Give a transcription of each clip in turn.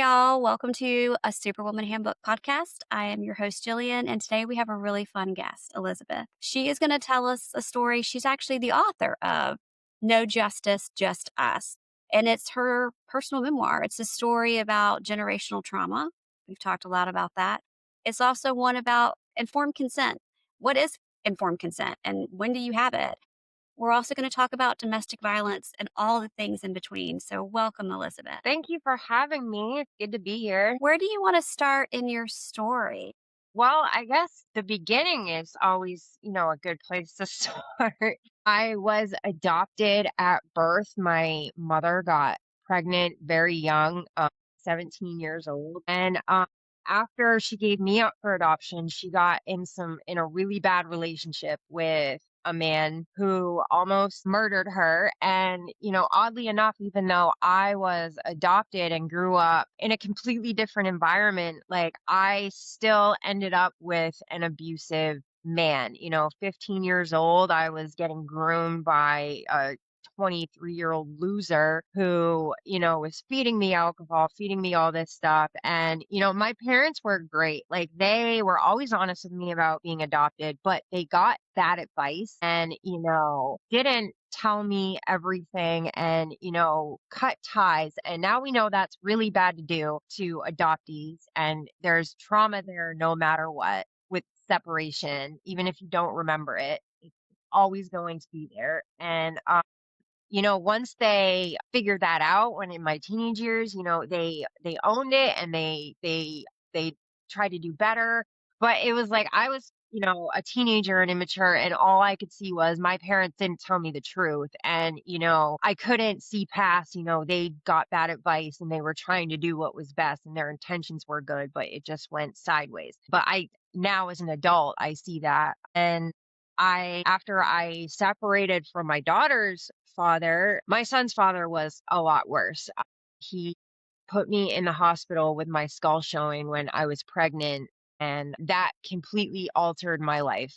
y'all. Welcome to A Superwoman Handbook podcast. I am your host, Gillian, and today we have a really fun guest, Elizabeth. She is going to tell us a story. She's actually the author of No Justice, Just Us, and it's her personal memoir. It's a story about generational trauma. We've talked a lot about that. It's also one about informed consent. What is informed consent, and when do you have it? We're also going to talk about domestic violence and all the things in between. So, welcome, Elizabeth. Thank you for having me. It's good to be here. Where do you want to start in your story? Well, I guess the beginning is always, a good place to start. I was adopted at birth. My mother got pregnant very young, 17 years old. And after she gave me up for adoption, she got in a really bad relationship with a man who almost murdered her. And, oddly enough, even though I was adopted and grew up in a completely different environment, like I still ended up with an abusive man. 15 years old, I was getting groomed by a 23-year-old loser who, was feeding me alcohol, feeding me all this stuff. And, my parents were great. Like they were always honest with me about being adopted, but they got bad advice and, didn't tell me everything and, cut ties. And now we know that's really bad to do to adoptees. And there's trauma there no matter what with separation, even if you don't remember it. It's always going to be there. And once they figured that out when in my teenage years, they owned it and they tried to do better. But it was like I was, a teenager and immature, and all I could see was my parents didn't tell me the truth. And, I couldn't see past, they got bad advice and they were trying to do what was best and their intentions were good, but it just went sideways. But now as an adult, I see that. And after I separated from my daughter's father, my son's father was a lot worse. He put me in the hospital with my skull showing when I was pregnant, and that completely altered my life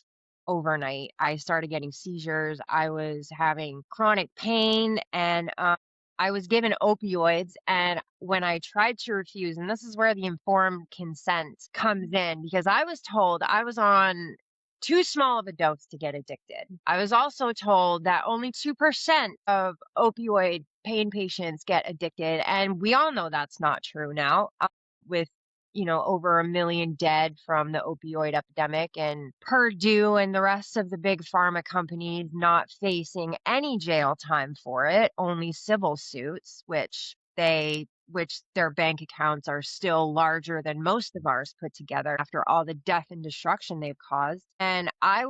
overnight. I started getting seizures. I was having chronic pain, and I was given opioids. And when I tried to refuse, and this is where the informed consent comes in, because I was told I was on too small of a dose to get addicted. I was also told that only 2% of opioid pain patients get addicted. And we all know that's not true now, with, over 1 million dead from the opioid epidemic, and Purdue and the rest of the big pharma companies not facing any jail time for it, only civil suits, which their bank accounts are still larger than most of ours put together after all the death and destruction they've caused. And I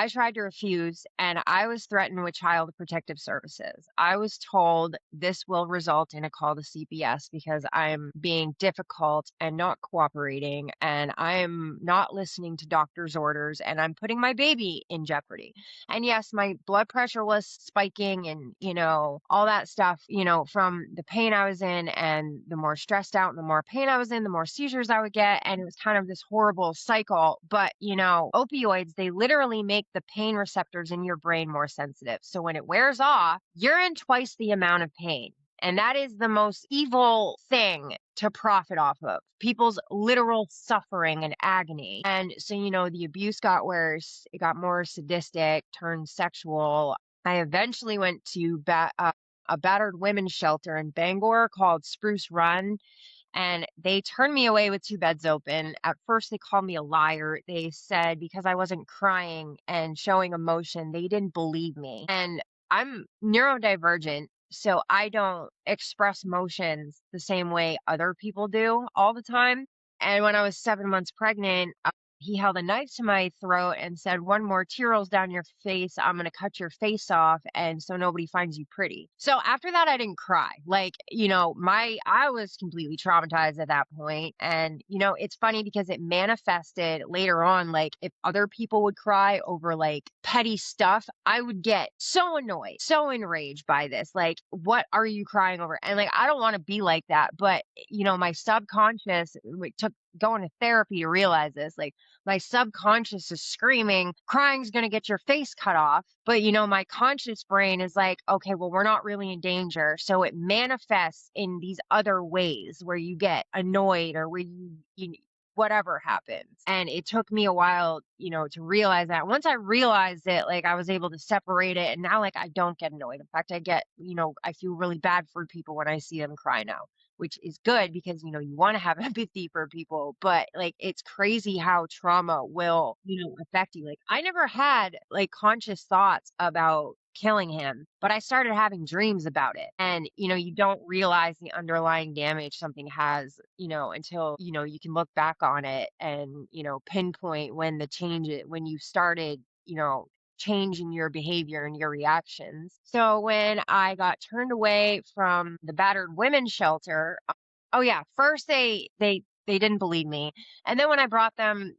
tried to refuse, and I was threatened with child protective services. I was told this will result in a call to CPS because I'm being difficult and not cooperating, and I'm not listening to doctor's orders, and I'm putting my baby in jeopardy. And yes, my blood pressure was spiking and, all that stuff, from the pain I was in, and the more stressed out and the more pain I was in, the more seizures I would get. And it was kind of this horrible cycle. But, opioids, they literally make the pain receptors in your brain more sensitive. So when it wears off, you're in twice the amount of pain. And that is the most evil thing to profit off of, people's literal suffering and agony. And so, the abuse got worse. It got more sadistic, turned sexual. I eventually went to a battered women's shelter in Bangor called Spruce Run. And they turned me away with 2 beds open. At first, they called me a liar. They said because I wasn't crying and showing emotion, they didn't believe me. And I'm neurodivergent, so I don't express emotions the same way other people do all the time. And when I was 7 months pregnant, he held a knife to my throat and said, "One more tear rolls down your face, I'm going to cut your face off. And so nobody finds you pretty." So after that, I didn't cry. Like, I was completely traumatized at that point. And, it's funny because it manifested later on. Like if other people would cry over like petty stuff, I would get so annoyed, so enraged by this. Like, what are you crying over? And like, I don't want to be like that. But, my subconscious took going to therapy to realize this. Like, my subconscious is screaming, crying's going to get your face cut off. But, my conscious brain is like, okay, well, we're not really in danger. So it manifests in these other ways where you get annoyed or where whatever happens. And it took me a while, to realize that. Once I realized it, like, I was able to separate it. And now, like, I don't get annoyed. In fact, I feel really bad for people when I see them cry now, which is good because, you want to have empathy for people. But, like, it's crazy how trauma will, affect you. Like, I never had, like, conscious thoughts about killing him, but I started having dreams about it. And, you don't realize the underlying damage something has, until, you can look back on it and, pinpoint when when you started, changing your behavior and your reactions. So when I got turned away from the battered women's shelter, oh yeah, first they didn't believe me. And then when I brought them,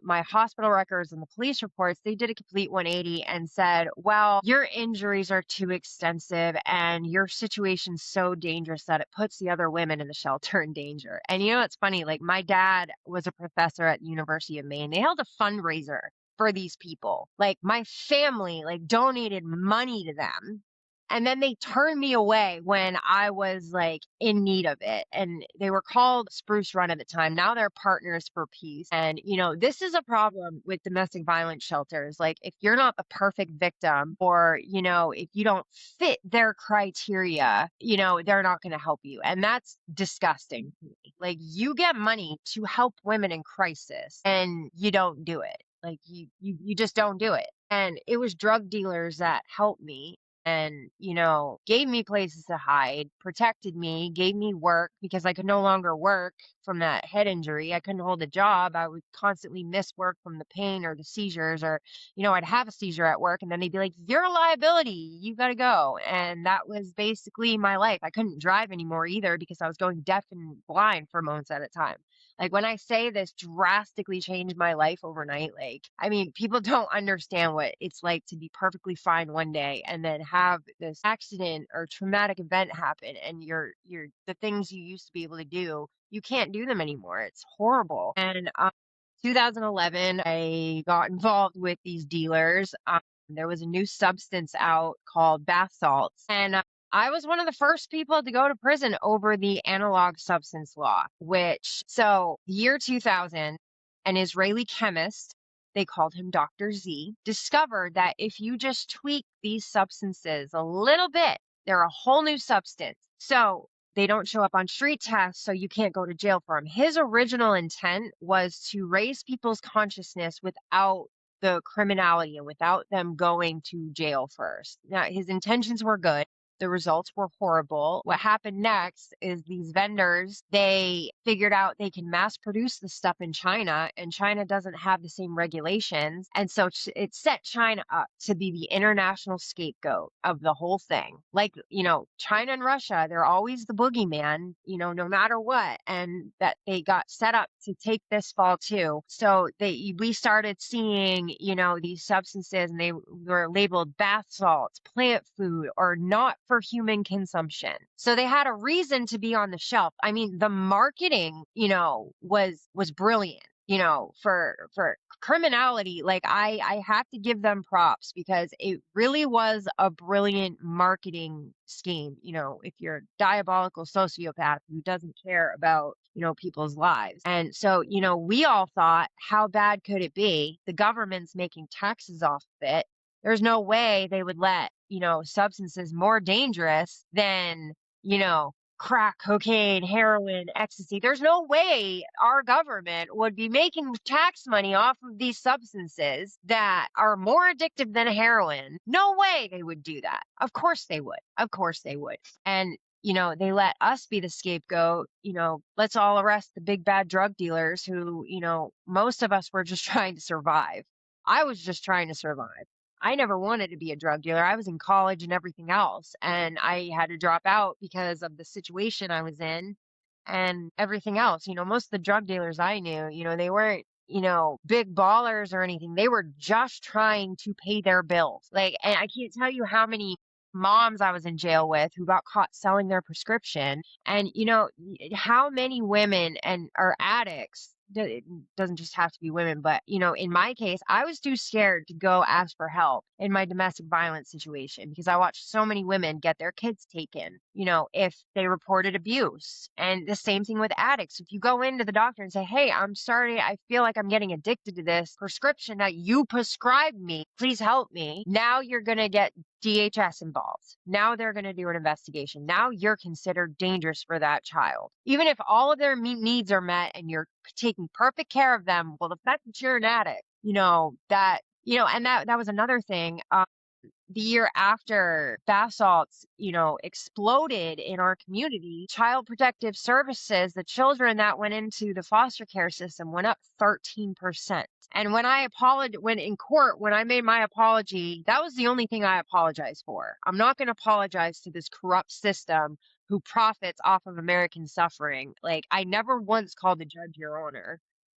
my hospital records and the police reports, they did a complete 180 and said, "Well, your injuries are too extensive and your situation's so dangerous that it puts the other women in the shelter in danger." And it's funny, like, my dad was a professor at the University of Maine. They held a fundraiser for these people. Like, my family, like, donated money to them. And then they turned me away when I was, like, in need of it. And they were called Spruce Run at the time. Now they're Partners for Peace. And, this is a problem with domestic violence shelters. Like, if you're not the perfect victim, or, if you don't fit their criteria, they're not going to help you. And that's disgusting to me. Like, you get money to help women in crisis and you don't do it. Like, you just don't do it. And it was drug dealers that helped me and, gave me places to hide, protected me, gave me work because I could no longer work from that head injury. I couldn't hold a job. I would constantly miss work from the pain or the seizures, or, I'd have a seizure at work and then they'd be like, "You're a liability. You got to go." And that was basically my life. I couldn't drive anymore either because I was going deaf and blind for months at a time. Like, when I say this drastically changed my life overnight, like, I mean, people don't understand what it's like to be perfectly fine one day and then have this accident or traumatic event happen, and the things you used to be able to do, you can't do them anymore. It's horrible. And 2011, I got involved with these dealers. There was a new substance out called bath salts, and I was one of the first people to go to prison over the analog substance law, so the year 2000, an Israeli chemist, they called him Dr. Z, discovered that if you just tweak these substances a little bit, they're a whole new substance. So they don't show up on street tests, so you can't go to jail for them. His original intent was to raise people's consciousness without the criminality and without them going to jail first. Now, his intentions were good. The results were horrible. What happened next is these vendors, they figured out they can mass produce the stuff in China, and China doesn't have the same regulations. And so it set China up to be the international scapegoat of the whole thing. Like, China and Russia, they're always the boogeyman, no matter what. And that they got set up to take this fall too. So we started seeing, these substances, and they were labeled bath salts, plant food, or not for human consumption. So they had a reason to be on the shelf. I mean, the marketing, was brilliant, for criminality. Like, I have to give them props because it really was a brilliant marketing scheme. If you're a diabolical sociopath who doesn't care about, people's lives. And so, we all thought, how bad could it be? The government's making taxes off of it. There's no way they would let, substances more dangerous than, crack, cocaine, heroin, ecstasy. There's no way our government would be making tax money off of these substances that are more addictive than heroin. No way they would do that. Of course they would. Of course they would. And they let us be the scapegoat. Let's all arrest the big bad drug dealers who, most of us were just trying to survive. I was just trying to survive. I never wanted to be a drug dealer. I was in college and everything else, and I had to drop out because of the situation I was in and everything else. Most of the drug dealers I knew, they weren't, big ballers or anything. They were just trying to pay their bills. Like, and I can't tell you how many moms I was in jail with who got caught selling their prescription. And, how many women and are addicts it doesn't just have to be women, but in my case, I was too scared to go ask for help in my domestic violence situation because I watched so many women get their kids taken, if they reported abuse. And the same thing with addicts. If you go into the doctor and say, "Hey, I'm sorry, I feel like I'm getting addicted to this prescription that you prescribed me. Please help me." Now you're going to get DHS involved. Now they're going to do an investigation. Now you're considered dangerous for that child. Even if all of their needs are met and you're taking perfect care of them, well, the fact that you're an addict, and that was another thing. The year after bath salts, exploded in our community, Child Protective Services, the children that went into the foster care system went up 13%. And when in court, when I made my apology, that was the only thing I apologized for. I'm not going to apologize to this corrupt system who profits off of American suffering. Like, I never once called the judge your honor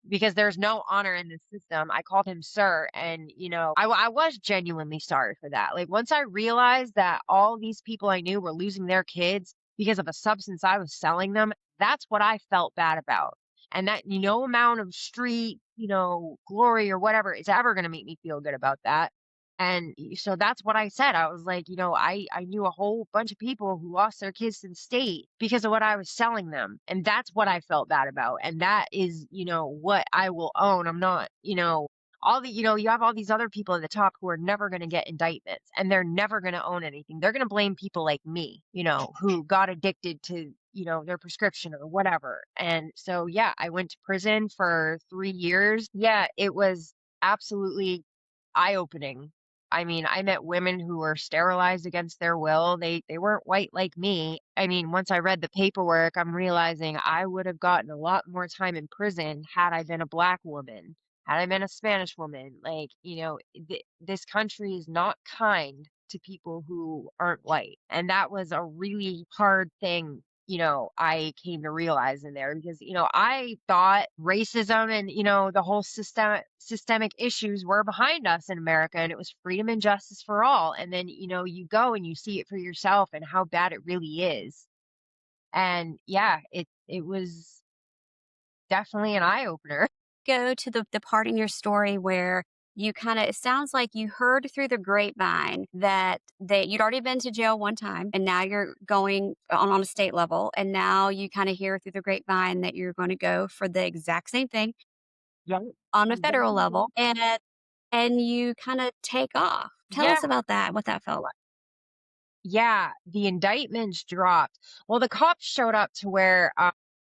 because there's no honor in this system. I called him sir. And, I was genuinely sorry for that. Like, once I realized that all these people I knew were losing their kids because of a substance I was selling them, that's what I felt bad about. And that no amount of street, glory or whatever is ever going to make me feel good about that. And so that's what I said. I was like, I knew a whole bunch of people who lost their kids to the state because of what I was selling them. And that's what I felt bad about. And that is, what I will own. I'm not, you have all these other people at the top who are never going to get indictments and they're never going to own anything. They're going to blame people like me, who got addicted to, their prescription or whatever. And so, yeah, I went to prison for 3 years. Yeah, it was absolutely eye-opening. I mean, I met women who were sterilized against their will. They weren't white like me. I mean, once I read the paperwork, I'm realizing I would have gotten a lot more time in prison had I been a Black woman, had I been a Spanish woman. Like, this country is not kind to people who aren't white. And that was a really hard thing, I came to realize in there because, I thought racism and, the whole systemic issues were behind us in America and it was freedom and justice for all. And then, you go and you see it for yourself and how bad it really is. And yeah, it was definitely an eye opener. Go to the part in your story where you kind of, it sounds like you heard through the grapevine that you'd already been to jail one time and now you're going on a state level. And now you kind of hear through the grapevine that you're going to go for the exact same thing Yeah. on a federal Exactly. level. And you kind of take off. Tell us Yeah. about that, what that felt like. Yeah, the indictments dropped. Well, the cops showed up to where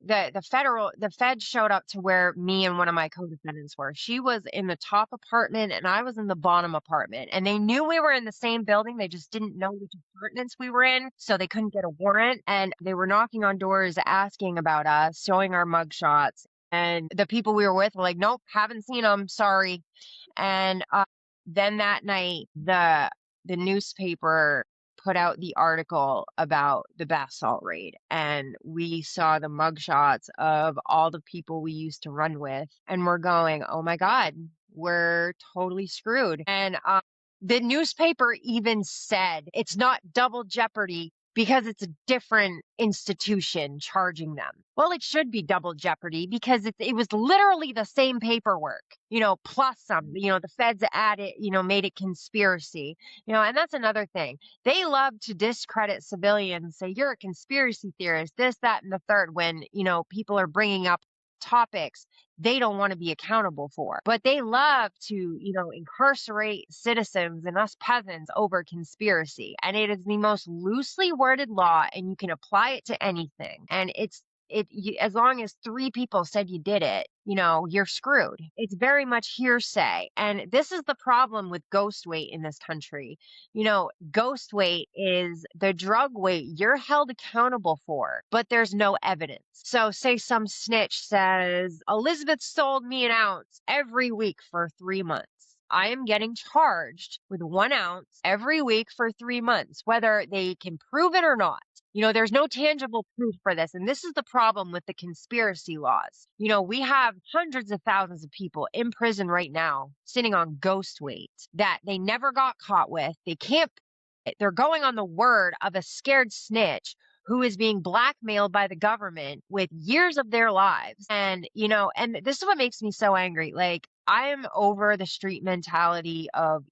the fed showed up to where me and one of my co-defendants were. She was in the top apartment and I was in the bottom apartment. And they knew we were in the same building. They just didn't know which apartments we were in, so they couldn't get a warrant. And they were knocking on doors asking about us, showing our mugshots. And the people we were with were like, "Nope, haven't seen them. Sorry." And then that night, the newspaper put out the article about the bath salt raid, and we saw the mugshots of all the people we used to run with, and we're going, "Oh my God, we're totally screwed." And the newspaper even said it's not double jeopardy because it's a different institution charging them. Well, it should be double jeopardy because it was literally the same paperwork, plus some, the feds added, made it conspiracy, and that's another thing. They love to discredit civilians, say you're a conspiracy theorist, this, that, and the third, when, people are bringing up topics they don't want to be accountable for. But they love to, incarcerate citizens and us peasants over conspiracy. And it is the most loosely worded law, and you can apply it to anything. And as long as 3 people said you did it, you're screwed. It's very much hearsay. And this is the problem with ghost weight in this country. Ghost weight is the drug weight you're held accountable for, but there's no evidence. So say some snitch says, "Elizabeth sold me an ounce every week for 3 months." I am getting charged with 1 ounce every week for 3 months, whether they can prove it or not. There's no tangible proof for this. And this is the problem with the conspiracy laws. We have hundreds of thousands of people in prison right now sitting on ghost weight that they never got caught with. They can't, they're going on the word of a scared snitch who is being blackmailed by the government with years of their lives. And, and this is what makes me so angry. Like, I am over the street mentality of,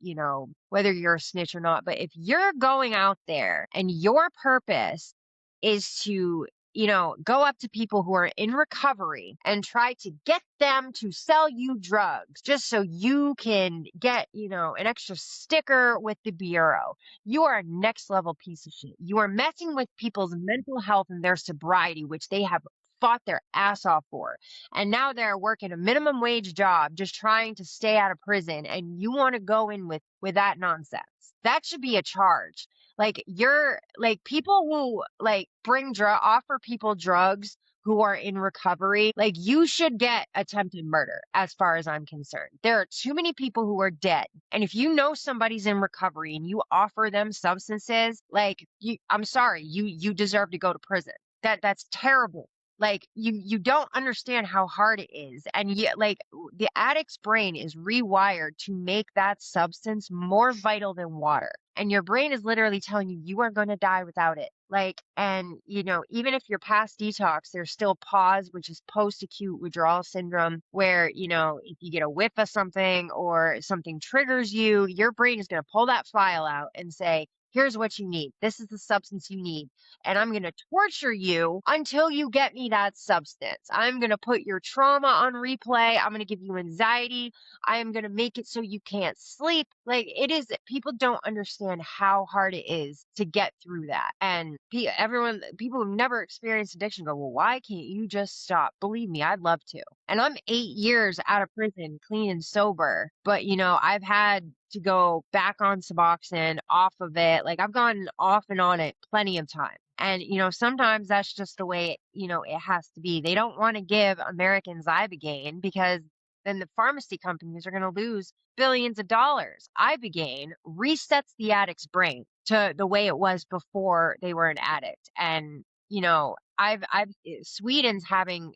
whether you're a snitch or not. But if you're going out there and your purpose is to go up to people who are in recovery and try to get them to sell you drugs just so you can get, an extra sticker with the Bureau. You are a next level piece of shit. You are messing with people's mental health and their sobriety, which they have fought their ass off for. And now they're working a minimum wage job just trying to stay out of prison. And you want to go in with that nonsense. That should be a charge. Like, you're like, people who like offer people drugs who are in recovery, like, you should get attempted murder as far as I'm concerned. There are too many people who are dead. And if you know somebody's in recovery and you offer them substances, like, I'm sorry, you deserve to go to prison. That's terrible. Like, you don't understand how hard it is. And yet, like, the addict's brain is rewired to make that substance more vital than water. And your brain is literally telling you you are going to die without it. Like, and even if you're past detox, there's still pause, which is post-acute withdrawal syndrome, where, if you get a whiff of something or something triggers you, your brain is going to pull that file out and say, here's what you need. This is the substance you need. And I'm going to torture you until you get me that substance. I'm going to put your trauma on replay. I'm going to give you anxiety. I am going to make it so you can't sleep. Like, people don't understand how hard it is to get through that. And people who've never experienced addiction go, well, why can't you just stop? Believe me, I'd love to. And I'm 8 years out of prison, clean and sober. But, I've had to go back on Suboxone, off of it. Like, I've gone off and on it plenty of times. And, sometimes that's just the way, it has to be. They don't want to give Americans Ibogaine because then the pharmacy companies are going to lose billions of dollars. Ibogaine resets the addict's brain to the way it was before they were an addict. And, Sweden's having,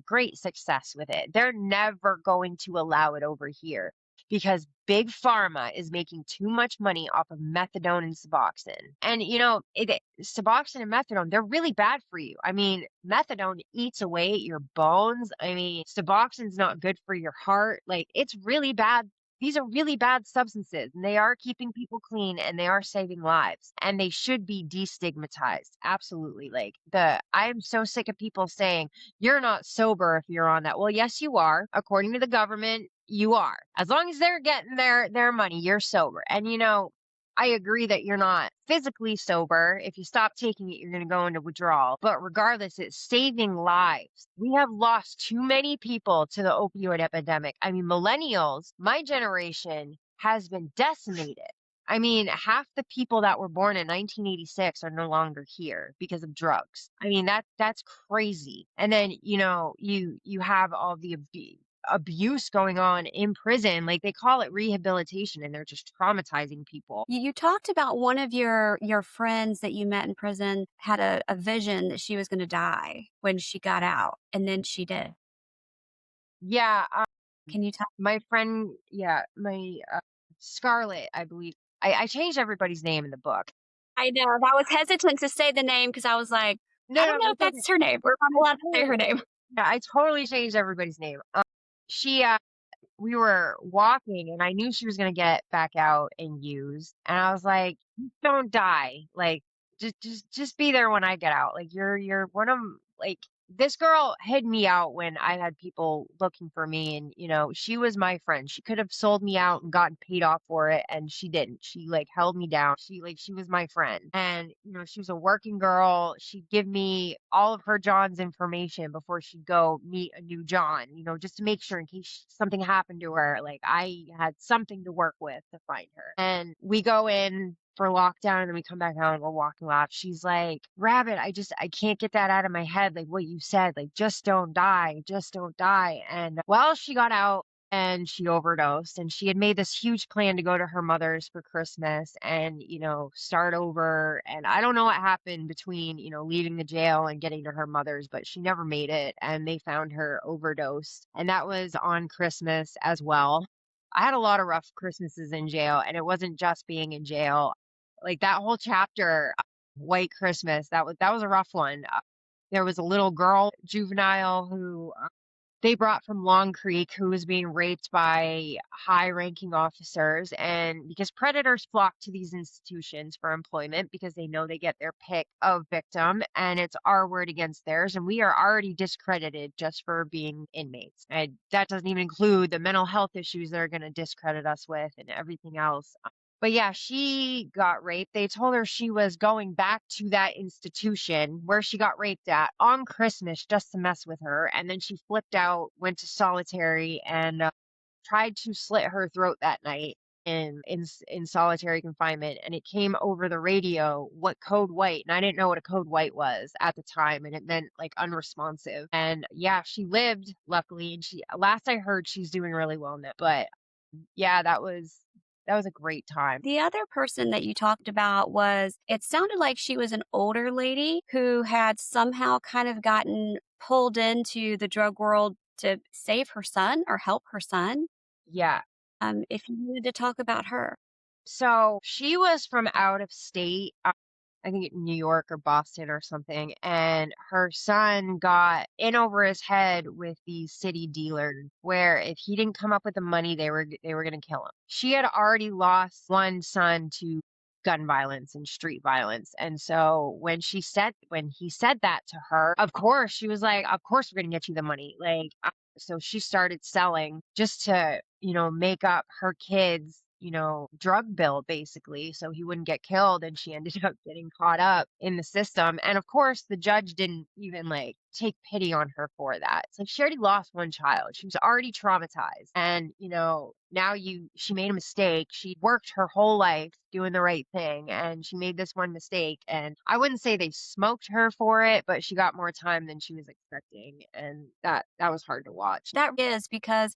great success with it. They're never going to allow it over here because big pharma is making too much money off of methadone and Suboxone. And, Suboxone and methadone, they're really bad for you. I mean, methadone eats away at your bones. I mean, Suboxone's not good for your heart. Like, it's really bad. These are really bad substances, and they are keeping people clean and they are saving lives, and they should be destigmatized. Absolutely. I am so sick of people saying you're not sober if you're on that. Well, yes, you are. According to the government, you are. As long as they're getting their money, you're sober. And I agree that you're not physically sober. If you stop taking it, you're going to go into withdrawal. But regardless, it's saving lives. We have lost too many people to the opioid epidemic. I mean, millennials, my generation, has been decimated. I mean, half the people that were born in 1986 are no longer here because of drugs. I mean, that's crazy. And then, you have all the abuse going on in prison. Like, they call it rehabilitation and they're just traumatizing people. You talked about one of your friends that you met in prison had a vision that she was going to die when she got out, and then she did. Yeah, Can you tell? my friend, yeah, my Scarlett, I believe. I changed everybody's name in the book. I know. I was hesitant to say the name because I was like, I No, don't no, know if that's okay. that's her name. We're not allowed to say her name. Yeah, I totally changed everybody's name. She we were walking and I knew she was gonna get back out and use. And I was like, "Just don't die. Like, just be there when I get out. Like, you're one of like this girl hid me out when I had people looking for me, and she was my friend. She could have sold me out and gotten paid off for it, and she didn't. She like held me down. She was my friend. And she was a working girl. She'd give me all of her John's information before she'd go meet a new John, just to make sure in case something happened to her, like, I had something to work with to find her. And we go in for lockdown and then we come back out and we're walking off. She's like, Rabbit, I can't get that out of my head. Like, what you said, like, just don't die, just don't die. And well, she got out and she overdosed, and she had made this huge plan to go to her mother's for Christmas and, start over. And I don't know what happened between, leaving the jail and getting to her mother's, but she never made it. And they found her overdosed. And that was on Christmas as well. I had a lot of rough Christmases in jail, and it wasn't just being in jail. Like, that whole chapter, White Christmas. That was a rough one. There was a little girl, juvenile, who they brought from Long Creek who was being raped by high ranking officers. And because predators flock to these institutions for employment because they know they get their pick of victim and it's our word against theirs. And we are already discredited just for being inmates. And that doesn't even include the mental health issues they're going to discredit us with and everything else. But yeah, she got raped. They told her she was going back to that institution where she got raped at on Christmas just to mess with her. And then she flipped out, went to solitary, and tried to slit her throat that night in solitary confinement. And it came over the radio what code white. And I didn't know what a code white was at the time. And it meant like unresponsive. And yeah, she lived, luckily. And last I heard, she's doing really well now. But yeah, that was a great time. The other person that you talked about it sounded like she was an older lady who had somehow kind of gotten pulled into the drug world to save her son or help her son. Yeah. If you needed to talk about her. So she was from out of state, I think New York or Boston or something, and her son got in over his head with these city dealers where if he didn't come up with the money, they were going to kill him. She had already lost one son to gun violence and street violence. And so when he said that to her, of course she was like, of course we're going to get you the money. Like so she started selling just to, make up her kids, drug bill basically, so he wouldn't get killed. And she ended up getting caught up in the system. And of course, the judge didn't even like take pity on her for that. It's like she already lost one child. She was already traumatized. And, now she made a mistake. She worked her whole life doing the right thing and she made this one mistake. And I wouldn't say they smoked her for it, but she got more time than she was expecting. And that was hard to watch. That is because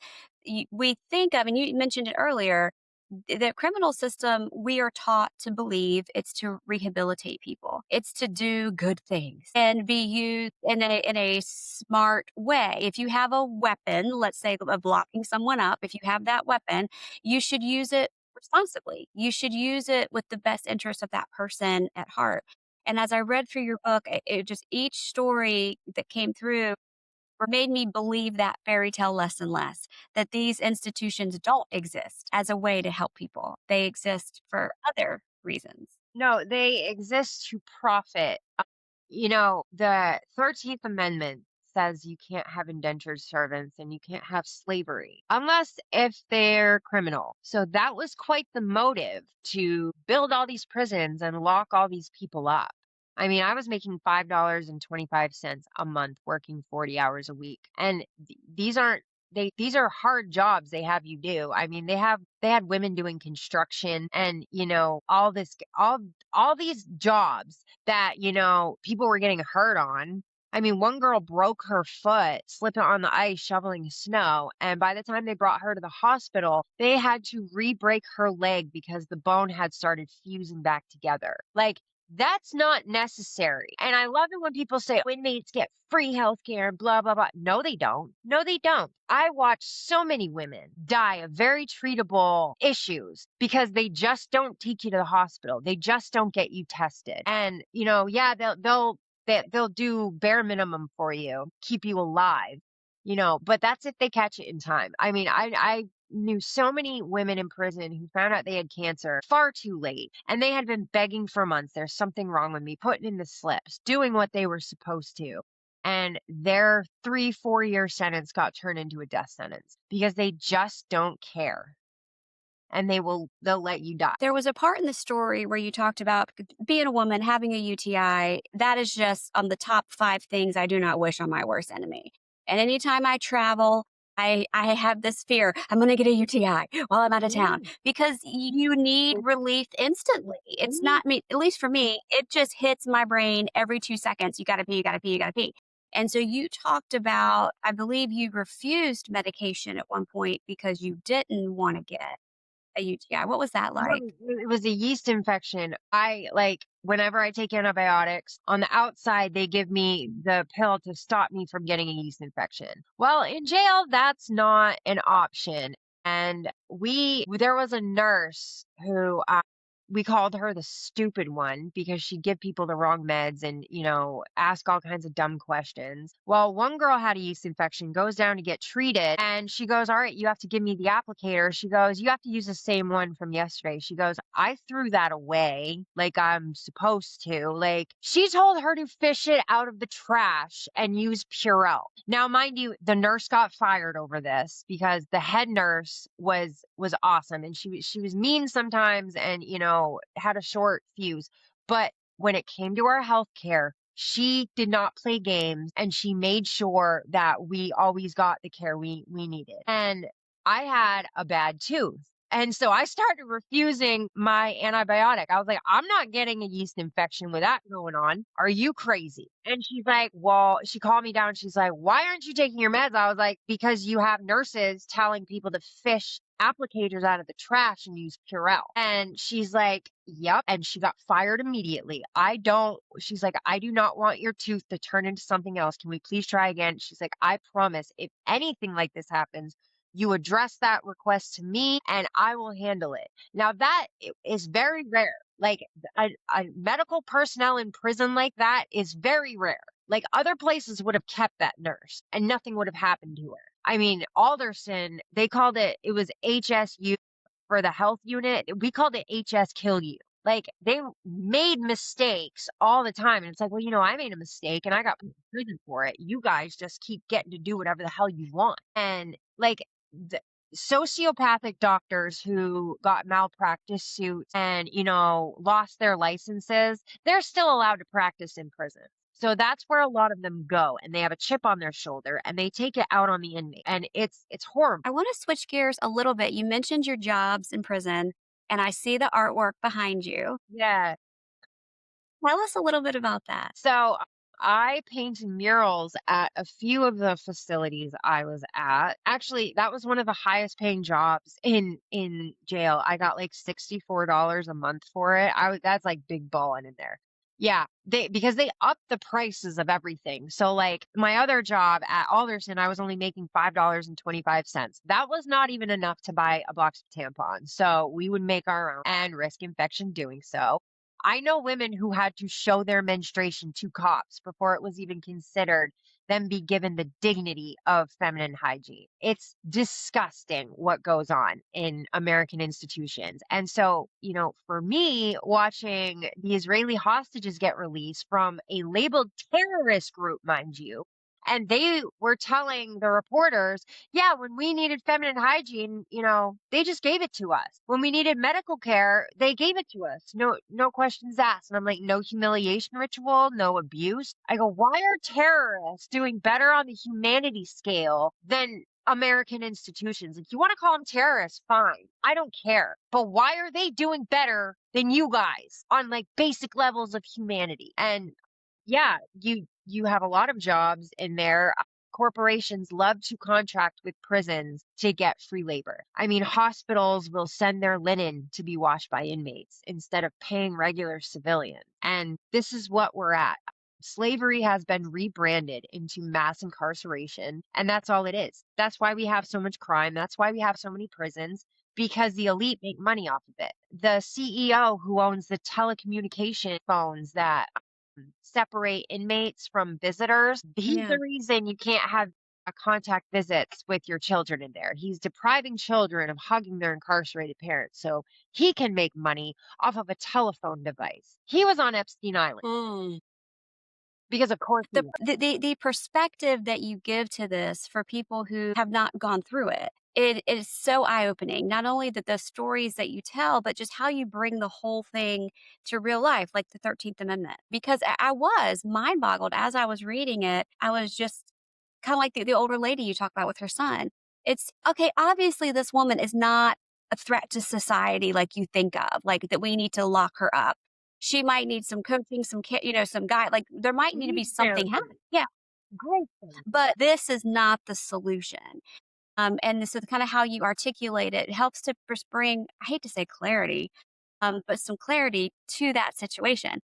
we think of, and you mentioned it earlier, the criminal system, we are taught to believe it's to rehabilitate people. It's to do good things and be used in a smart way. If you have a weapon, let's say of locking someone up, if you have that weapon, you should use it responsibly. You should use it with the best interest of that person at heart. And as I read through your book, it just each story that came through or made me believe that fairy tale less and less, that these institutions don't exist as a way to help people. They exist for other reasons. No, they exist to profit. The 13th Amendment says you can't have indentured servants and you can't have slavery unless if they're criminal. So that was quite the motive to build all these prisons and lock all these people up. I mean, I was making $5.25 a month working 40 hours a week. And these are hard jobs they have you do. I mean, they had women doing construction and, all these jobs that, people were getting hurt on. I mean, one girl broke her foot slipping on the ice shoveling snow, and by the time they brought her to the hospital, they had to re-break her leg because the bone had started fusing back together. Like, that's not necessary. And I love it when people say inmates get free health care and blah, blah, blah. No, they don't. No, they don't. I watch so many women die of very treatable issues because they just don't take you to the hospital. They just don't get you tested. And, yeah, they'll do bare minimum for you, keep you alive, but that's if they catch it in time. I mean, I knew so many women in prison who found out they had cancer far too late and they had been begging for months. There's something wrong with me, putting in the slips, doing what they were supposed to. And their 3-4 year sentence got turned into a death sentence because they just don't care. And they'll let you die. There was a part in the story where you talked about being a woman, having a UTI. That is just on the top 5 things I do not wish on my worst enemy. And anytime I travel, I have this fear I'm going to get a UTI while I'm out of town because you need relief instantly. It's not me, at least for me, it just hits my brain every 2 seconds. You got to pee, you got to pee, you got to pee. And so you talked about, I believe you refused medication at one point because you didn't want to get a UTI. What was that like? It was a yeast infection. Whenever I take antibiotics, on the outside, they give me the pill to stop me from getting a yeast infection. Well, in jail, that's not an option. And there was a nurse who we called her the stupid one because she'd give people the wrong meds and, ask all kinds of dumb questions. Well, one girl had a yeast infection, goes down to get treated, and she goes, "All right, you have to give me the applicator." She goes, "You have to use the same one from yesterday." She goes, "I threw that away like I'm supposed to." Like, she told her to fish it out of the trash and use Purell. Now, mind you, the nurse got fired over this because the head nurse was awesome, and she was mean sometimes and, had a short fuse. But when it came to our health care, she did not play games, and she made sure that we always got the care we needed. And I had a bad tooth. And so I started refusing my antibiotic. I was like, "I'm not getting a yeast infection with that going on. Are you crazy?" And she's like, "Well," she called me down. She's like, "Why aren't you taking your meds?" I was like, "Because you have nurses telling people to fish applicators out of the trash and use Purell." And she's like, "Yep." And she got fired immediately. She's like, "I do not want your tooth to turn into something else. Can we please try again?" She's like, "I promise if anything like this happens, you address that request to me and I will handle it." Now is very rare. Like, a medical personnel in prison like that is very rare. Like, other places would have kept that nurse and nothing would have happened to her. I mean, Alderson, it was HSU for the health unit. We called it HS kill you. Like, they made mistakes all the time. And it's like, well, I made a mistake and I got put in prison for it. You guys just keep getting to do whatever the hell you want. And like, the sociopathic doctors who got malpractice suits and, lost their licenses, they're still allowed to practice in prison. So that's where a lot of them go, and they have a chip on their shoulder and they take it out on the inmate, and it's horrible. I want to switch gears a little bit. You mentioned your jobs in prison, and I see the artwork behind you. Yeah. Tell us a little bit about that. So I painted murals at a few of the facilities I was at. Actually, that was one of the highest paying jobs in jail. I got like $64 a month for it. That's like big balling in there. Yeah, because they upped the prices of everything. So like my other job at Alderson, I was only making $5.25. That was not even enough to buy a box of tampons. So we would make our own and risk infection doing so. I know women who had to show their menstruation to cops before it was even considered them be given the dignity of feminine hygiene. It's disgusting what goes on in American institutions. And so, for me, watching the Israeli hostages get released from a labeled terrorist group, mind you, and they were telling the reporters, "Yeah, when we needed feminine hygiene, they just gave it to us. When we needed medical care, they gave it to us. No questions asked." And I'm like, "No humiliation ritual, no abuse." I go, "Why are terrorists doing better on the humanity scale than American institutions? Like, you want to call them terrorists, fine. I don't care. But why are they doing better than you guys on like basic levels of humanity?" And yeah, you have a lot of jobs in there. Corporations love to contract with prisons to get free labor. I mean, hospitals will send their linen to be washed by inmates instead of paying regular civilians. And this is what we're at. Slavery has been rebranded into mass incarceration, and that's all it is. That's why we have so much crime. That's why we have so many prisons, because the elite make money off of it. The CEO who owns the telecommunication phones that separate inmates from visitors, he's Yeah. the reason you can't have contact visits with your children in there. He's depriving children of hugging their incarcerated parents so he can make money off of a telephone device. He was on Epstein Island Mm. because, of course, he The, was. the perspective that you give to this for people who have not gone through it, it is so eye opening. Not only that the stories that you tell, but just how you bring the whole thing to real life, like the 13th Amendment. Because I was mind boggled as I was reading it. I was just kind of like the older lady you talk about with her son. It's okay. Obviously, this woman is not a threat to society like you think of, like that we need to lock her up. She might need some coaching, some guy, like there might need to be Great something therapy. happen. Yeah. Great therapy. But this is not the solution. And so kind of how you articulate it helps to just bring, I hate to say clarity, but some clarity to that situation.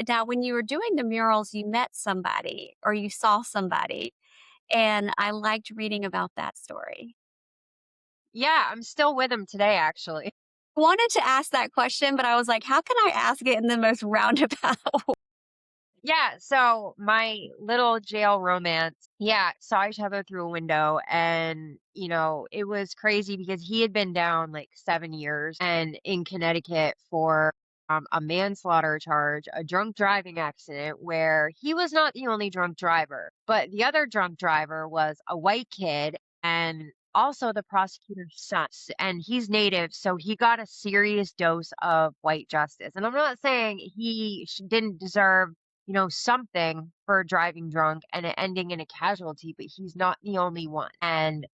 Now, when you were doing the murals, you met somebody or you saw somebody, and I liked reading about that story. Yeah, I'm still with him today, actually. Wanted to ask that question, but I was like, how can I ask it in the most roundabout? Yeah, so my little jail romance, yeah, saw each other through a window and, it was crazy because he had been down like 7 years and in Connecticut for a manslaughter charge, a drunk driving accident where he was not the only drunk driver, but the other drunk driver was a white kid and also the prosecutor's son. And he's native, so he got a serious dose of white justice. And I'm not saying he didn't deserve something for driving drunk and it ending in a casualty, but he's not the only one. And,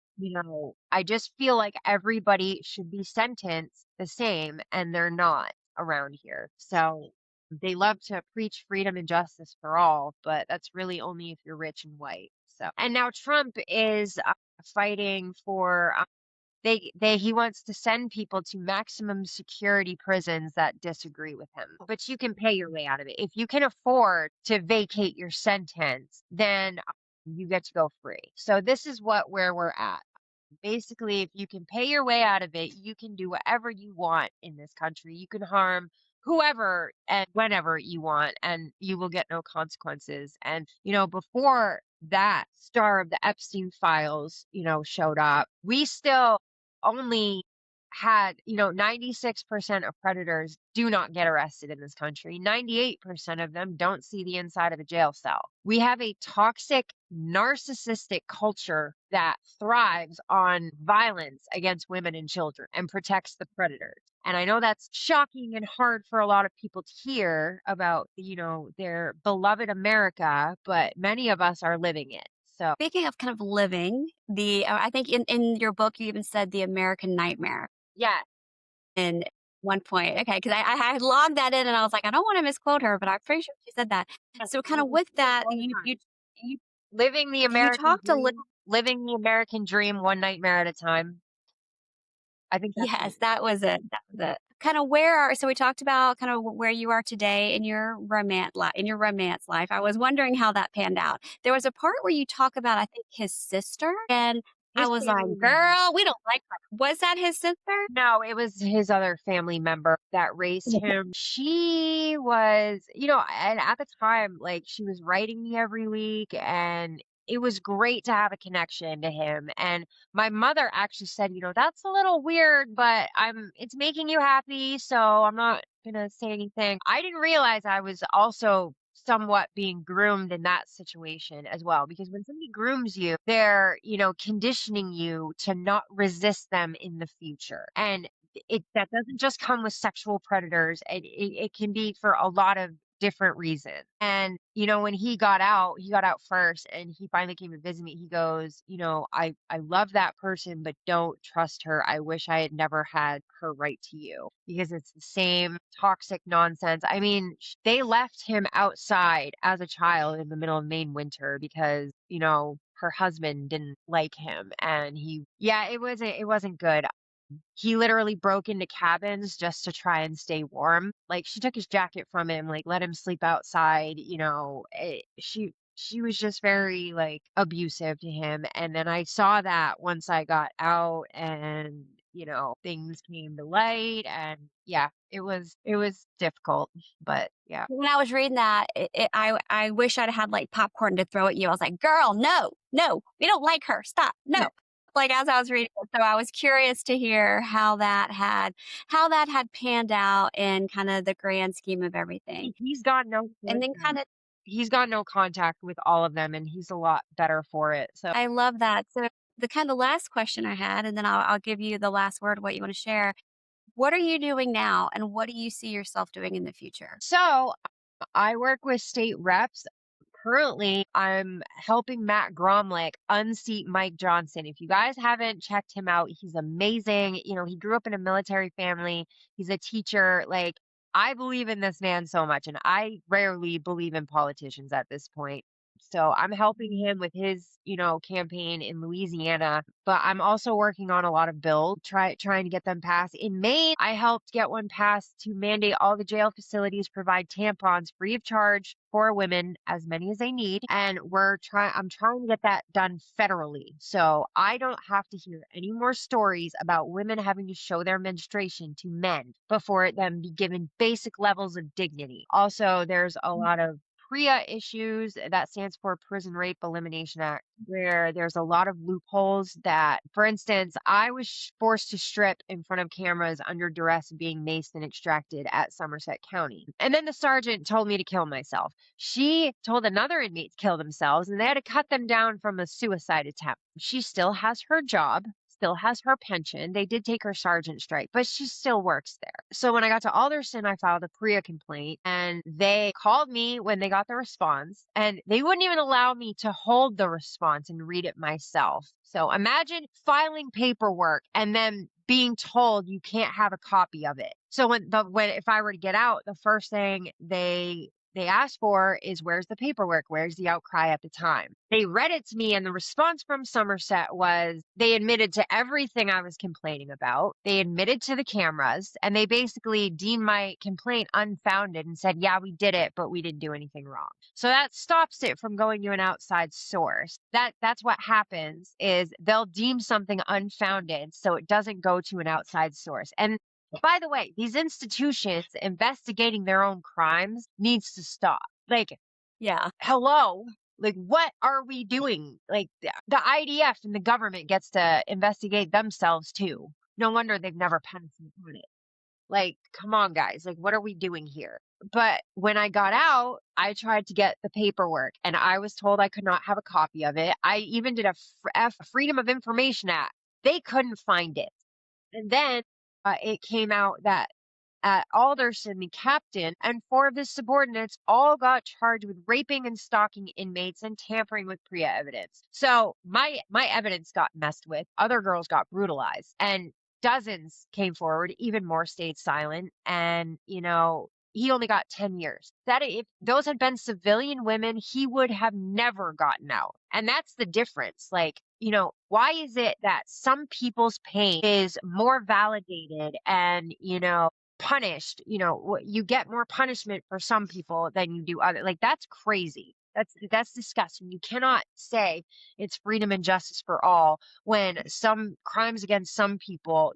I just feel like everybody should be sentenced the same, and they're not around here. So they love to preach freedom and justice for all, but that's really only if you're rich and white. So, and now Trump is fighting for he wants to send people to maximum security prisons that disagree with him. But you can pay your way out of it. If you can afford to vacate your sentence, then you get to go free. So this is where we're at. Basically, if you can pay your way out of it, you can do whatever you want in this country. You can harm whoever and whenever you want, and you will get no consequences. And, before that star of the Epstein files, showed up, we still only had, 96% of predators do not get arrested in this country. 98% of them don't see the inside of a jail cell. We have a toxic, narcissistic culture that thrives on violence against women and children and protects the predators. And I know that's shocking and hard for a lot of people to hear about, their beloved America, but many of us are living it. So, Speaking of kind of living, I think in your book, you even said the American nightmare. yeah, And one point, okay, because I had logged that in and I was like, I don't want to misquote her, but I'm pretty sure she said that. yes, So kind I of do with it that, all the time. Living the you American talked a dream, little. living the American dream one nightmare at a time. I think that's Yes, it. that was it. That was it. Kind of so we talked about kind of where you are today in your romance life. I was wondering how that panned out. There was a part where you talk about, I think, his sister, and I His was like, family member. girl, we don't like her. Was that his sister? No, it was his other family member that raised him. She was, and at the time, like she was writing me every week and it was great to have a connection to him. And my mother actually said, that's a little weird, but it's making you happy. So I'm not going to say anything. I didn't realize I was also somewhat being groomed in that situation as well, because when somebody grooms you, they're, conditioning you to not resist them in the future. And that doesn't just come with sexual predators. It can be for a lot of different reasons. And, when he got out first and he finally came to visit me. He goes, I love that person, but don't trust her. I wish I had never had her write to you because it's the same toxic nonsense. I mean, they left him outside as a child in the middle of Maine winter because, her husband didn't like him and yeah, it wasn't good. He literally broke into cabins just to try and stay warm. Like she took his jacket from him, like let him sleep outside, she was just very like abusive to him. And then I saw that once I got out and, things came to light and yeah, it was difficult, but yeah. When I was reading that, I wish I'd had like popcorn to throw at you. I was like, "Girl, no, no, we don't like her. Stop, no." Like as I was reading it, so I was curious to hear how that had panned out in kind of the grand scheme of everything, He's got no and then kind contact. of He's got no contact with all of them and he's a lot better for it. So I love that. So the kind of last question I had, and then I'll give you the last word. What you want to share? What are you doing now, and what do you see yourself doing in the future? so I work with state reps. Currently, I'm helping Matt Gromlick unseat Mike Johnson. If you guys haven't checked him out, he's amazing. He grew up in a military family. He's a teacher. Like, I believe in this man so much, and I rarely believe in politicians at this point. So I'm helping him with his, campaign in Louisiana, but I'm also working on a lot of bills, trying to get them passed. In Maine, I helped get one passed to mandate all the jail facilities provide tampons free of charge for women, as many as they need. And I'm trying to get that done federally. So I don't have to hear any more stories about women having to show their menstruation to men before them be given basic levels of dignity. Also, there's a lot of PREA issues, that stands for Prison Rape Elimination Act, where there's a lot of loopholes that, for instance, I was forced to strip in front of cameras under duress of being maced and extracted at Somerset County. And then the sergeant told me to kill myself. She told another inmate to kill themselves, and they had to cut them down from a suicide attempt. She still has her job, still has her pension. They did take her sergeant strike, but she still works there. So when I got to Alderson, I filed a PREA complaint, and they called me when they got the response, and they wouldn't even allow me to hold the response and read it myself. So imagine filing paperwork and then being told you can't have a copy of it. So if I were to get out, the first thing they asked for is, where's the paperwork? Where's the outcry at the time? They read it to me, and the response from Somerset was they admitted to everything I was complaining about. They admitted to the cameras, and they basically deemed my complaint unfounded and said, yeah, we did it, but we didn't do anything wrong. So that stops it from going to an outside source. That's what happens, is they'll deem something unfounded so it doesn't go to an outside source. And by the way, these institutions investigating their own crimes needs to stop. Like, Yeah. hello? Like, what are we doing? Like, the IDF and the government gets to investigate themselves too. No wonder they've never punished on it. Like, come on, guys. Like, what are we doing here? But when I got out, I tried to get the paperwork, and I was told I could not have a copy of it. I even did a Freedom of Information Act. They couldn't find it. And then it came out that at Alderson, the captain and four of his subordinates all got charged with raping and stalking inmates and tampering with PREA evidence. So my evidence got messed with. Other girls got brutalized, and dozens came forward. Even more stayed silent. And he only got 10 years. That if those had been civilian women, he would have never gotten out. And that's the difference. Like, why is it that some people's pain is more validated and, punished? You get more punishment for some people than you do other. Like, that's crazy. That's disgusting. You cannot say it's freedom and justice for all when some crimes against some people,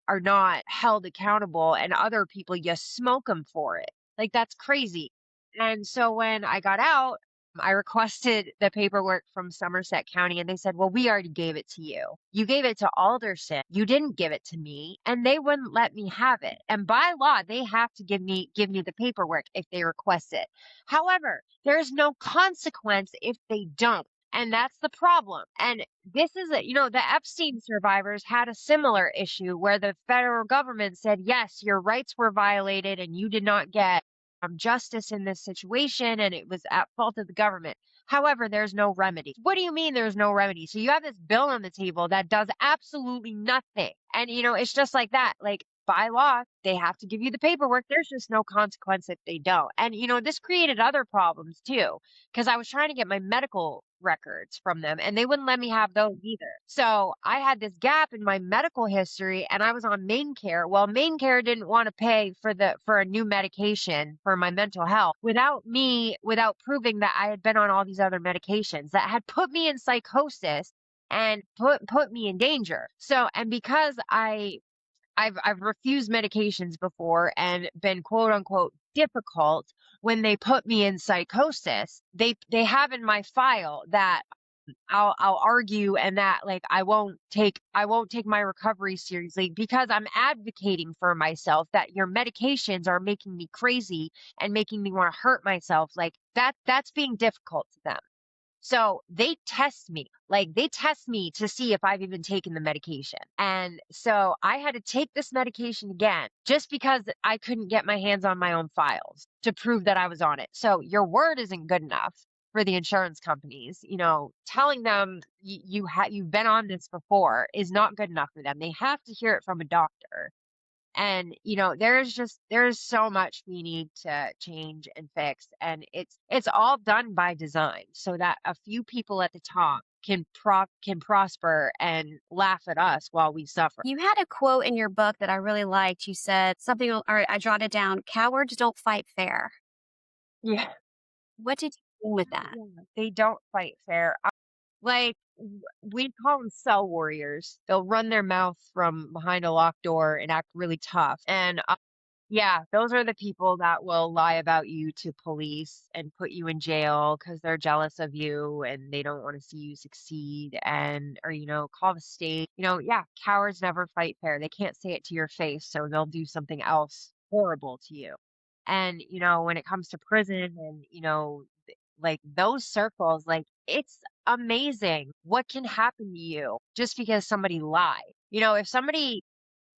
are not held accountable, and other people just smoke them for it. Like, that's crazy. And so when I got out, I requested the paperwork from Somerset County, and they said, well, we already gave it to you. You gave it to Alderson. You didn't give it to me, and they wouldn't let me have it. And by law, they have to give me the paperwork if they request it. However, there's no consequence if they don't. And that's the problem. And this is the Epstein survivors had a similar issue where the federal government said, yes, your rights were violated and you did not get justice in this situation, and it was at fault of the government. However, there's no remedy. What do you mean there's no remedy? So you have this bill on the table that does absolutely nothing. And, it's just like that. Like, by law, they have to give you the paperwork. There's just no consequence if they don't. And, this created other problems too, because I was trying to get my medical records from them, and they wouldn't let me have those either. So I had this gap in my medical history, and I was on main care. Well, main care didn't want to pay for a new medication for my mental health without proving that I had been on all these other medications that had put me in psychosis and put me in danger. So, and because I've refused medications before and been quote unquote difficult when they put me in psychosis, they have in my file that I'll argue, and that, like, I won't take my recovery seriously because I'm advocating for myself, that your medications are making me crazy and making me want to hurt myself. Like, that's being difficult to them. So they test me to see if I've even taken the medication. And so I had to take this medication again just because I couldn't get my hands on my own files to prove that I was on it. So your word isn't good enough for the insurance companies. Telling them you've been on this before is not good enough for them. They have to hear it from a doctor. And, there's so much we need to change and fix. And it's all done by design so that a few people at the top can prosper and laugh at us while we suffer. You had a quote in your book that I really liked. You said something, all right, I jotted down, cowards don't fight fair. Yeah. What did you mean with that? Yeah. They don't fight fair. Like, we call them cell warriors. They'll run their mouth from behind a locked door and act really tough. And yeah, those are the people that will lie about you to police and put you in jail because they're jealous of you and they don't want to see you succeed, and or call the state. Yeah, cowards never fight fair. They can't say it to your face, so they'll do something else horrible to you. And when it comes to prison and like those circles, like it's amazing what can happen to you just because somebody lied. If somebody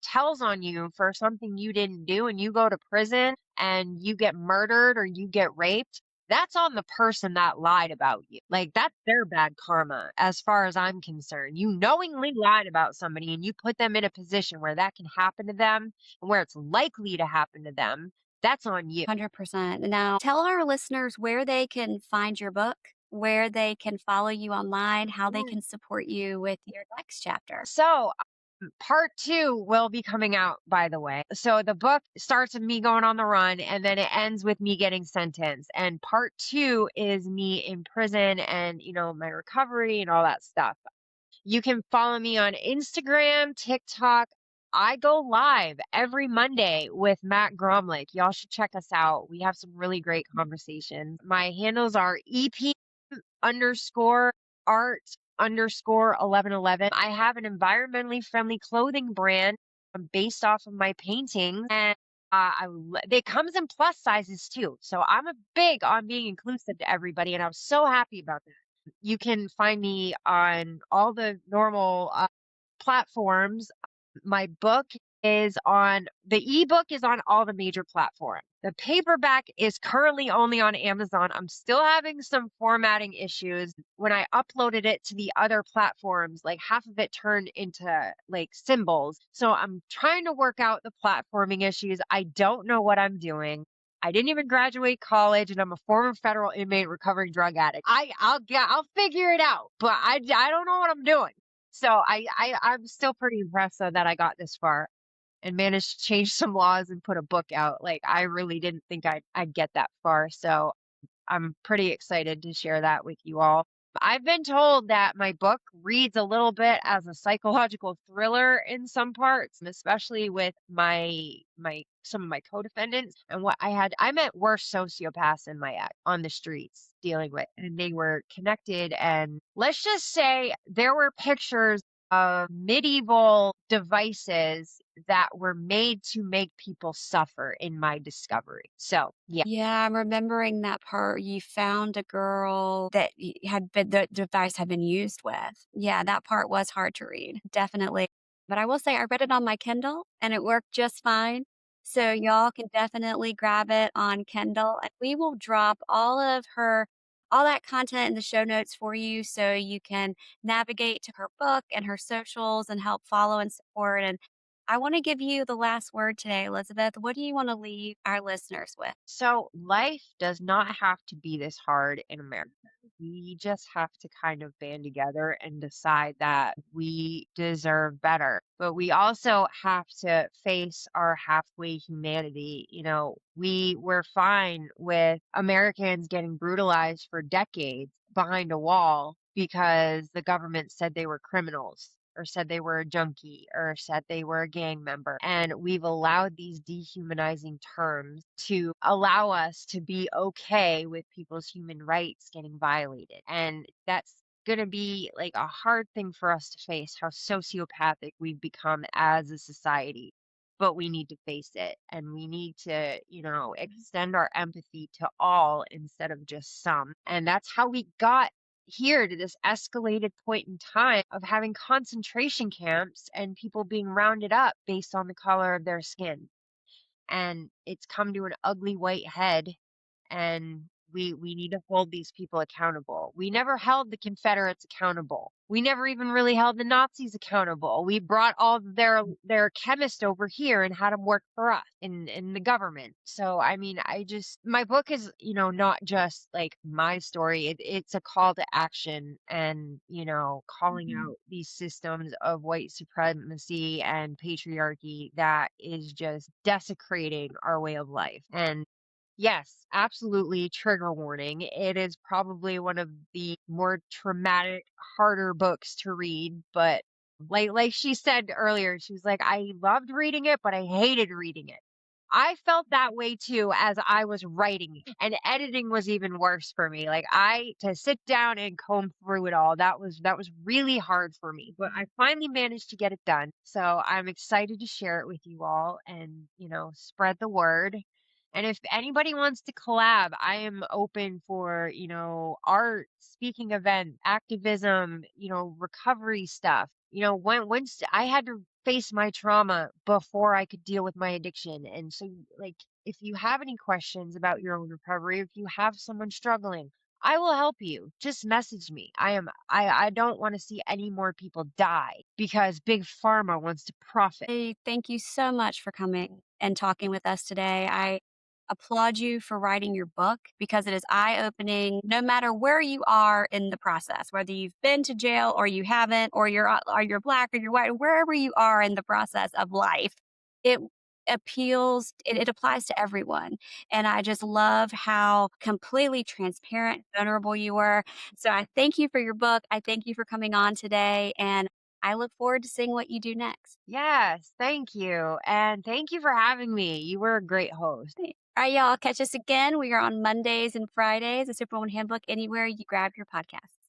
tells on you for something you didn't do and you go to prison and you get murdered or you get raped, that's on the person that lied about you. Like that's their bad karma as far as I'm concerned. You knowingly lied about somebody and you put them in a position where that can happen to them and where it's likely to happen to them. That's on you. 100%. Now, tell our listeners where they can find your book, where they can follow you online, how they can support you with your next chapter. So, part two will be coming out, by the way. So, the book starts with me going on the run and then it ends with me getting sentenced. And part two is me in prison and, my recovery and all that stuff. You can follow me on Instagram, TikTok. I go live every Monday with Matt Gromlich. Y'all should check us out. We have some really great conversations. My handles are EP underscore art underscore 1111. I have an environmentally friendly clothing brand based off of my paintings, and it comes in plus sizes too. So I'm a big on being inclusive to everybody, and I'm so happy about that. You can find me on all the normal platforms. My book is on the ebook is on all the major platforms. The paperback is currently only on Amazon. I'm still having some formatting issues. When I uploaded it to the other platforms, like half of it turned into like symbols. So I'm trying to work out the platforming issues. I don't know what I'm doing. I didn't even graduate college and I'm a former federal inmate recovering drug addict. I'll figure it out, but I don't know what I'm doing. So I'm still pretty impressed though that I got this far and managed to change some laws and put a book out. Like I really didn't think I'd get that far. So I'm pretty excited to share that with you all. I've been told that my book reads a little bit as a psychological thriller in some parts, especially with my some of my co-defendants and what I met worse sociopaths in my act on the streets dealing with, and they were connected. And let's just say there were pictures of medieval devices that were made to make people suffer in my discovery. So, yeah. Yeah, I'm remembering that part. You found a girl that had been the device had been used with. Yeah, that part was hard to read, definitely. But I will say I read it on my Kindle and it worked just fine. So y'all can definitely grab it on Kindle. And we will drop all that content in the show notes for you so you can navigate to her book and her socials and help follow and support. And I want to give you the last word today, Elizabeth. What do you want to leave our listeners with? So, life does not have to be this hard in America. We just have to kind of band together and decide that we deserve better. But we also have to face our halfway humanity. We were fine with Americans getting brutalized for decades behind a wall because the government said they were criminals or said they were a junkie or said they were a gang member. And we've allowed these dehumanizing terms to allow us to be okay with people's human rights getting violated. And that's going to be like a hard thing for us to face, how sociopathic we've become as a society. But we need to face it and we need to, extend our empathy to all instead of just some. And that's how we got here to this escalated point in time of having concentration camps and people being rounded up based on the color of their skin. And it's come to an ugly white head. And We need to hold these people accountable. We never held the Confederates accountable. We never even really held the Nazis accountable. We brought all their chemists over here and had them work for us in the government. So I mean, I just my book is, not just like my story. It's a call to action and, calling out these systems of white supremacy and patriarchy that is just desecrating our way of life. And yes, absolutely. Trigger warning. It is probably one of the more traumatic, harder books to read, but like she said earlier, she was like, I loved reading it, but I hated reading it. I felt that way too as I was writing it, and editing was even worse for me. Like I to sit down and comb through it all, that was really hard for me, but I finally managed to get it done. So I'm excited to share it with you all and, spread the word. And if anybody wants to collab, I am open for, art, speaking event, activism, recovery stuff. Once I had to face my trauma before I could deal with my addiction. And so, like, if you have any questions about your own recovery, if you have someone struggling, I will help you. Just message me. I don't want to see any more people die because big pharma wants to profit. Hey, thank you so much for coming and talking with us today. I applaud you for writing your book because it is eye opening no matter where you are in the process, whether you've been to jail or you haven't, or you're black or you're white, wherever you are in the process of life. It it applies to everyone. And I just love how completely transparent, vulnerable you were. So I thank you for your book. I thank you for coming on today. And I look forward to seeing what you do next. Yes, thank you. And thank you for having me. You were a great host. All right, y'all. Catch us again. We are on Mondays and Fridays, a Superwoman Handbook, anywhere you grab your podcasts.